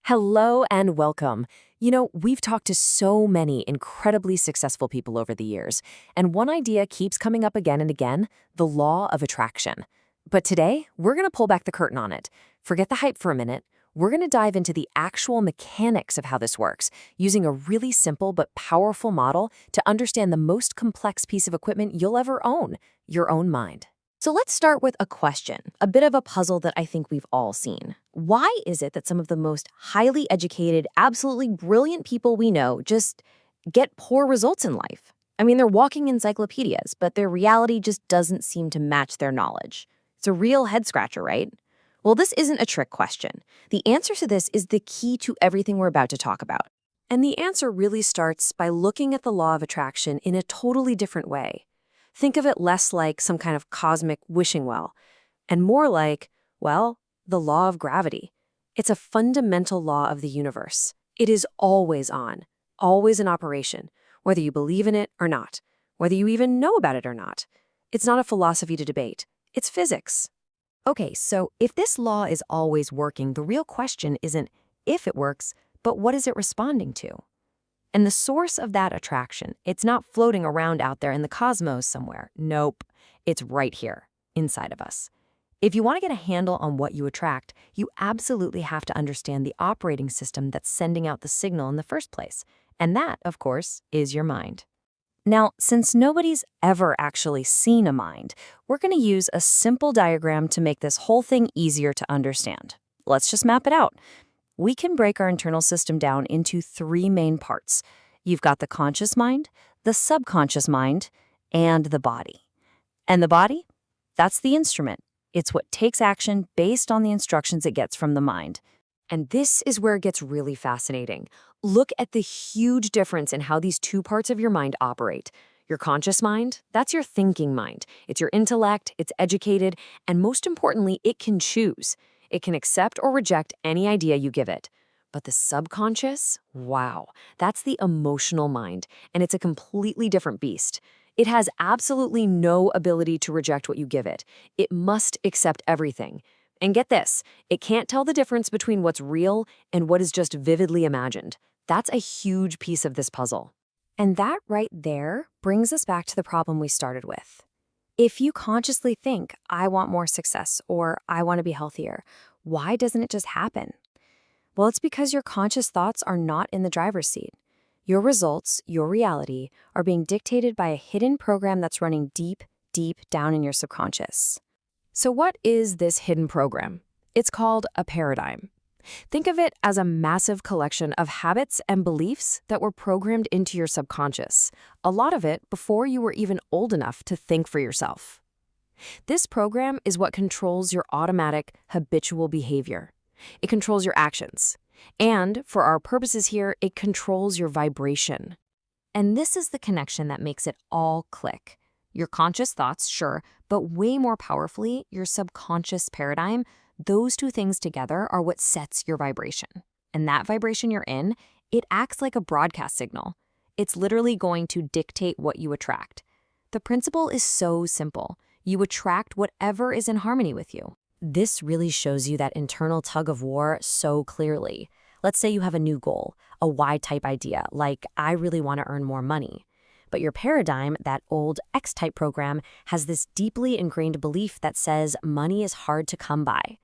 Hello and welcome. We've talked to so many incredibly successful people over the years, and one idea keeps coming up again and again, the law of attraction. But today, we're going to pull back the curtain on it. Forget the hype for a minute. We're going to dive into the actual mechanics of how this works, using a really simple but powerful model to understand the most complex piece of equipment you'll ever own, your own mind. So let's start with a question, a bit of a puzzle that I think we've all seen. Why is it that some of the most highly educated, absolutely brilliant people we know just get poor results in life? I mean, they're walking encyclopedias, but their reality just doesn't seem to match their knowledge. It's a real head scratcher, right? Well, this isn't a trick question. The answer to this is the key to everything we're about to talk about. And the answer really starts by looking at the law of attraction in a totally different way. Think of it less like some kind of cosmic wishing well, and more like, the law of gravity. It's a fundamental law of the universe. It is always on, always in operation, whether you believe in it or not, whether you even know about it or not. It's not a philosophy to debate. It's physics. Okay, so if this law is always working, the real question isn't if it works, but what is it responding to? And the source of that attraction, it's not floating around out there in the cosmos somewhere. Nope, it's right here, inside of us. If you want to get a handle on what you attract, you absolutely have to understand the operating system that's sending out the signal in the first place. And that, of course, is your mind. Now, since nobody's ever actually seen a mind, we're going to use a simple diagram to make this whole thing easier to understand. Let's just map it out. We can break our internal system down into three main parts. You've got the conscious mind, the subconscious mind, and the body. And the body? That's the instrument. It's what takes action based on the instructions it gets from the mind. And this is where it gets really fascinating. Look at the huge difference in how these two parts of your mind operate. Your conscious mind, that's your thinking mind. It's your intellect, it's educated, and most importantly, it can choose. It can accept or reject any idea you give it. But the subconscious, wow, that's the emotional mind, and it's a completely different beast. It has absolutely no ability to reject what you give it. It must accept everything. And get this, it can't tell the difference between what's real and what is just vividly imagined. That's a huge piece of this puzzle. And that right there brings us back to the problem we started with. If you consciously think, I want more success or I want to be healthier, why doesn't it just happen? Well, it's because your conscious thoughts are not in the driver's seat. Your results, your reality, are being dictated by a hidden program that's running deep, deep down in your subconscious. So what is this hidden program? It's called a paradigm. Think of it as a massive collection of habits and beliefs that were programmed into your subconscious, a lot of it before you were even old enough to think for yourself. This program is what controls your automatic, habitual behavior. It controls your actions. And, for our purposes here, it controls your vibration. And this is the connection that makes it all click. Your conscious thoughts, sure, but way more powerfully, your subconscious paradigm. Those two things together are what sets your vibration. And that vibration you're in, it acts like a broadcast signal. It's literally going to dictate what you attract. The principle is so simple. You attract whatever is in harmony with you. This really shows you that internal tug of war so clearly. Let's say you have a new goal, a Y-type idea, like I really want to earn more money. But your paradigm, that old X-type program, has this deeply ingrained belief that says money is hard to come by.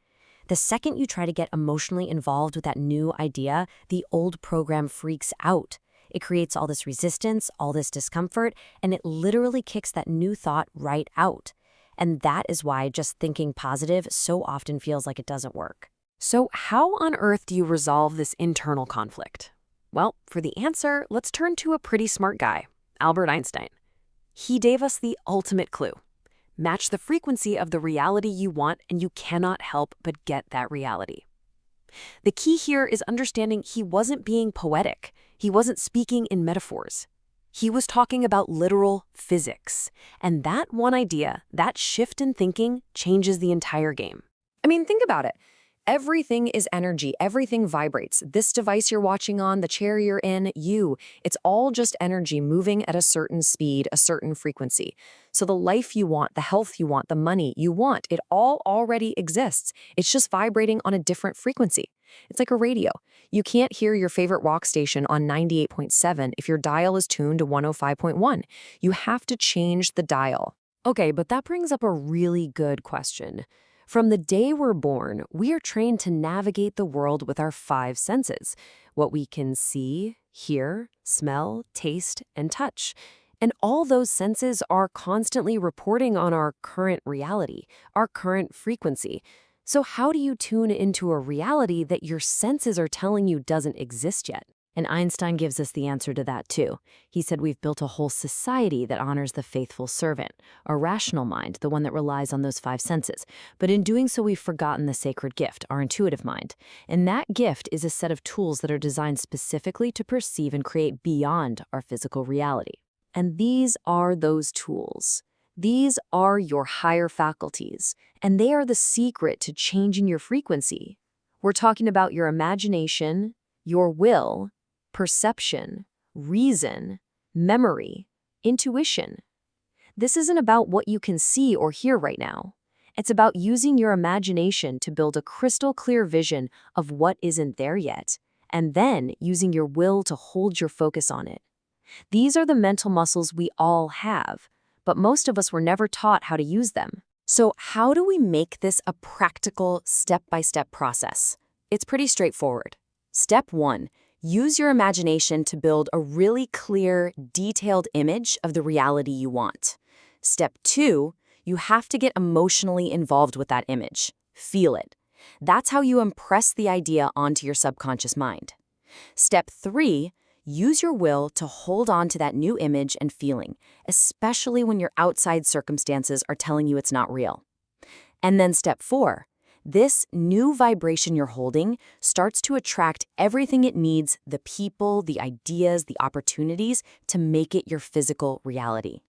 The second you try to get emotionally involved with that new idea, the old program freaks out. It creates all this resistance, all this discomfort, and it literally kicks that new thought right out. And that is why just thinking positive so often feels like it doesn't work. So how on earth do you resolve this internal conflict? Well, for the answer, let's turn to a pretty smart guy, Albert Einstein. He gave us the ultimate clue. Match the frequency of the reality you want, and you cannot help but get that reality. The key here is understanding he wasn't being poetic. He wasn't speaking in metaphors. He was talking about literal physics. And that one idea, that shift in thinking, changes the entire game. I mean, think about it. Everything is energy. Everything vibrates. This device you're watching on, the chair you're in, you. It's all just energy moving at a certain speed, a certain frequency. So the life you want, the health you want, the money you want, it all already exists. It's just vibrating on a different frequency. It's like a radio. You can't hear your favorite rock station on 98.7 if your dial is tuned to 105.1. You have to change the dial. Okay, but that brings up a really good question. From the day we're born, we are trained to navigate the world with our five senses: what we can see, hear, smell, taste, and touch. And all those senses are constantly reporting on our current reality, our current frequency. So how do you tune into a reality that your senses are telling you doesn't exist yet? And Einstein gives us the answer to that too. He said we've built a whole society that honors the faithful servant, a rational mind, the one that relies on those five senses. But in doing so, we've forgotten the sacred gift, our intuitive mind. And that gift is a set of tools that are designed specifically to perceive and create beyond our physical reality. And these are those tools. These are your higher faculties, and they are the secret to changing your frequency. We're talking about your imagination, your will, perception, reason, memory, intuition. This isn't about what you can see or hear right now. It's about using your imagination to build a crystal clear vision of what isn't there yet, and then using your will to hold your focus on it. These are the mental muscles we all have, but most of us were never taught how to use them. So how do we make this a practical, step-by-step process? It's pretty straightforward. Step 1. Use your imagination to build a really clear, detailed image of the reality you want. Step 2. You have to get emotionally involved with that image. Feel it. That's how you impress the idea onto your subconscious mind. Step 3. Use your will to hold on to that new image and feeling, especially when your outside circumstances are telling you it's not real. And then step 4. This new vibration you're holding starts to attract everything it needs, the people, the ideas, the opportunities, to make it your physical reality.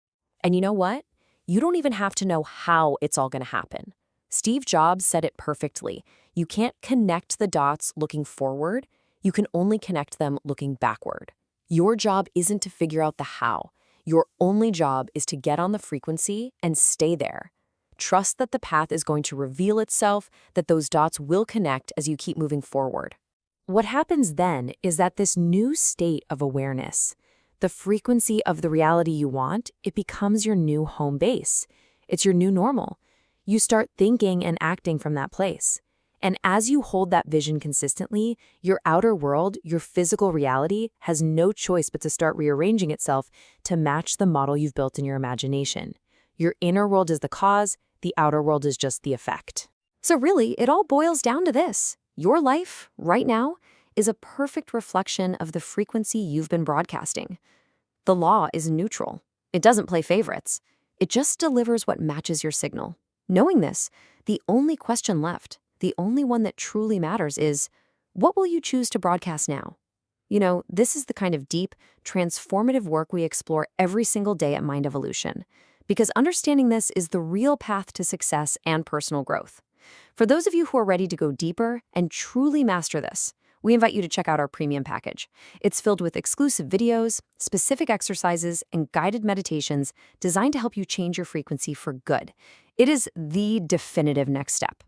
And you know what? You don't even have to know how it's all going to happen. Steve Jobs said it perfectly. You can't connect the dots looking forward. You can only connect them looking backward. Your job isn't to figure out the how. Your only job is to get on the frequency and stay there. Trust that the path is going to reveal itself, that those dots will connect as you keep moving forward. What happens then is that this new state of awareness, the frequency of the reality you want, it becomes your new home base. It's your new normal. You start thinking and acting from that place. And as you hold that vision consistently, your outer world, your physical reality, has no choice but to start rearranging itself to match the model you've built in your imagination. Your inner world is the cause, the outer world is just the effect. So really, it all boils down to this. Your life, right now, is a perfect reflection of the frequency you've been broadcasting. The law is neutral. It doesn't play favorites. It just delivers what matches your signal. Knowing this, the only question left, the only one that truly matters is, what will you choose to broadcast now? You know, this is the kind of deep, transformative work we explore every single day at Mind Evolution, because understanding this is the real path to success and personal growth. For those of you who are ready to go deeper and truly master this, we invite you to check out our premium package. It's filled with exclusive videos, specific exercises, and guided meditations designed to help you change your frequency for good. It is the definitive next step.